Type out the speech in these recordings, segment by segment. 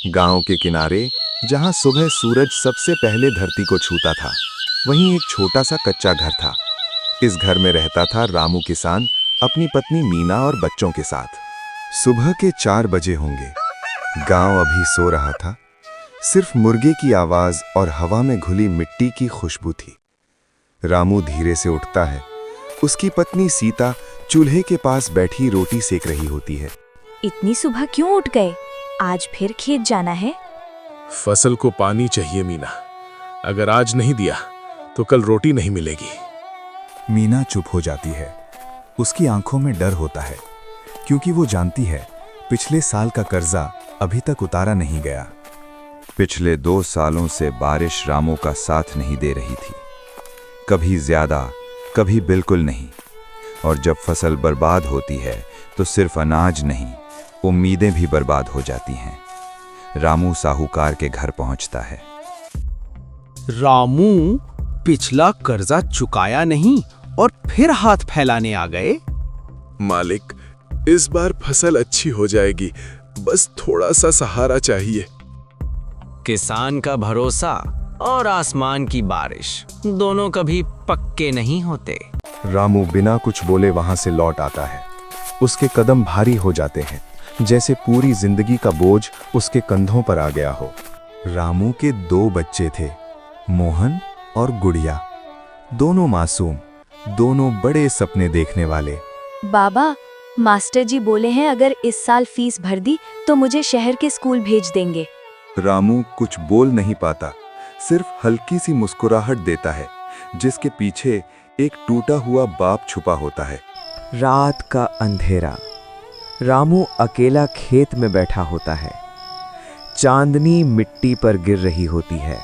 गांव के किनारे जहां सुबह सूरज सबसे पहले धरती को छूता था, वहीं एक छोटा सा कच्चा घर था। इस घर में रहता था रामू किसान अपनी पत्नी मीना और बच्चों के साथ। सुबह के 4 बजे होंगे। गांव अभी सो रहा था। सिर्फ मुर्गे की आवाज और हवा में घुली मिट्टी की खुशबू थी। रामू धीरे से उठता है। उसकी पत्नी सीता चूल्हे के पास बैठी रोटी सेक रही होती है। इतनी सुबह क्यों उठ गए? आज फिर खेत जाना है? फसल को पानी चाहिए मीना। अगर आज नहीं दिया तो कल रोटी नहीं मिलेगी। मीना चुप हो जाती है। उसकी आंखों में डर होता है, क्योंकि वो जानती है पिछले साल का कर्जा अभी तक उतारा नहीं गया। पिछले 2 सालों से बारिश रामू का साथ नहीं दे रही थी। कभी ज्यादा, कभी बिल्कुल नहीं। और जब फसल बर्बाद होती है तो सिर्फ अनाज नहीं, उम्मीदें भी बर्बाद हो जाती हैं। रामू साहूकार के घर पहुंचता है। रामू पिछला कर्जा चुकाया नहीं और फिर हाथ फैलाने आ गए। मालिक, इस बार फसल अच्छी हो जाएगी, बस थोड़ा सा सहारा चाहिए। किसान का भरोसा और आसमान की बारिश दोनों कभी पक्के नहीं होते। रामू बिना कुछ बोले वहां से लौट आता है। उसके कदम भारी हो जाते हैं, जैसे पूरी जिंदगी का बोझ उसके कंधों पर आ गया हो। रामू के 2 बच्चे थे, मोहन और गुड़िया। दोनों मासूम, दोनों बड़े सपने देखने वाले। बाबा, मास्टर जी बोले हैं अगर इस साल फीस भर दी तो मुझे शहर के स्कूल भेज देंगे। रामू कुछ बोल नहीं पाता, सिर्फ हल्की सी मुस्कुराहट देता है, जिसके पीछे एक टूटा हुआ बाप छुपा होता है। रात का अंधेरा। रामू अकेला खेत में बैठा होता है। चांदनी मिट्टी पर गिर रही होती है।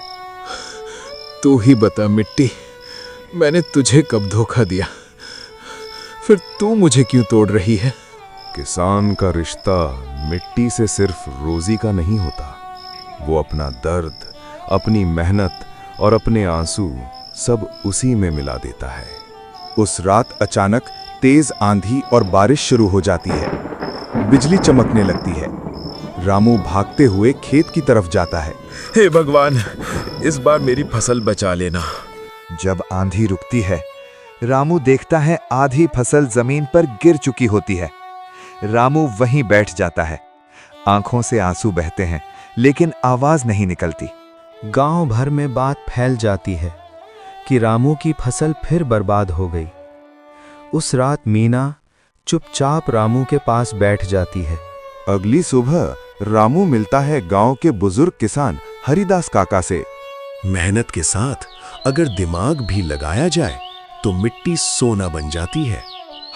तू ही बता मिट्टी, मैंने तुझे कब धोखा दिया? फिर तू मुझे क्यों तोड़ रही है? किसान का रिश्ता मिट्टी से सिर्फ रोजी का नहीं होता। वो अपना दर्द, अपनी मेहनत और अपने आंसू सब उसी में मिला देता है। उस रात अचानक तेज आंधी और बारिश शुरू हो जाती है। बिजली चमकने लगती है। रामू भागते हुए खेत की तरफ जाता है। हे भगवान, इस बार मेरी फसल बचा लेना। जब आंधी रुकती है, रामू देखता है आधी फसल जमीन पर गिर चुकी होती है। रामू वहीं बैठ जाता है। आंखों से आंसू बहते हैं, लेकिन आवाज नहीं निकलती। गांव भर में बात फैल जाती है कि रामू की फसल फिर बर्बाद हो गई। उस रात मीना चुपचाप रामू के पास बैठ जाती है। अगली सुबह रामू मिलता है गांव के बुजुर्ग किसान हरिदास काका से। मेहनत के साथ अगर दिमाग भी लगाया जाए तो मिट्टी सोना बन जाती है।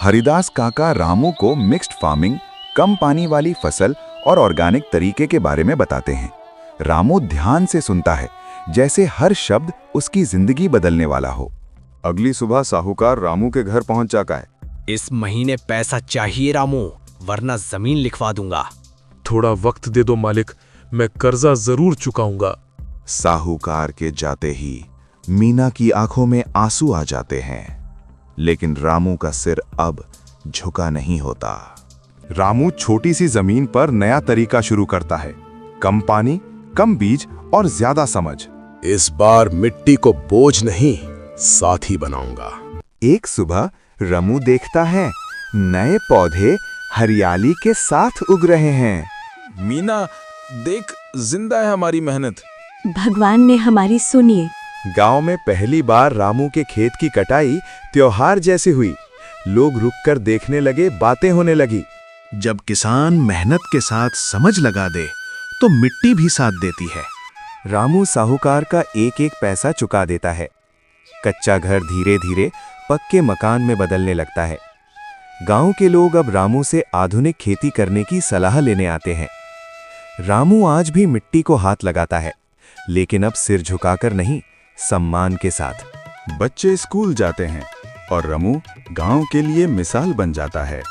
हरिदास काका रामू को मिक्स्ड फार्मिंग, कम पानी वाली फसल और ऑर्गेनिक तरीके के बारे में बताते हैं। रामू ध्यान से सुनता है, जैसे हर शब्द उसकी जिंदगी बदलने वाला हो। अगली सुबह साहूकार रामू के घर पहुंच जाता है। इस महीने पैसा चाहिए रामू, वरना जमीन लिखवा दूंगा। थोड़ा वक्त दे दो मालिक, मैं कर्जा जरूर चुकाऊंगा। साहूकार के जाते ही मीना की आंखों में आंसू आ जाते हैं, लेकिन रामू का सिर अब झुका नहीं होता। रामू छोटी सी जमीन पर नया तरीका शुरू करता है। कम पानी, कम बीज और ज्यादा समझ। इस बार मिट्टी को बोझ नहीं, साथी बनाऊंगा। एक सुबह रामू देखता है नए पौधे हरियाली के साथ उग रहे हैं। मीना देख, जिंदा है हमारी मेहनत। भगवान ने हमारी सुनिए। गांव में पहली बार रामू के खेत की कटाई त्योहार जैसी हुई। लोग रुककर देखने लगे, बातें होने लगी। जब किसान मेहनत के साथ समझ लगा दे तो मिट्टी भी साथ देती है। रामू साहूकार का एक एक पैसा चुका देता है। कच्चा घर धीरे धीरे पक्के मकान में बदलने लगता है। गांव के लोग अब रामू से आधुनिक खेती करने की सलाह लेने आते हैं। रामू आज भी मिट्टी को हाथ लगाता है, लेकिन अब सिर झुकाकर नहीं, सम्मान के साथ। बच्चे स्कूल जाते हैं और रामू गांव के लिए मिसाल बन जाता है।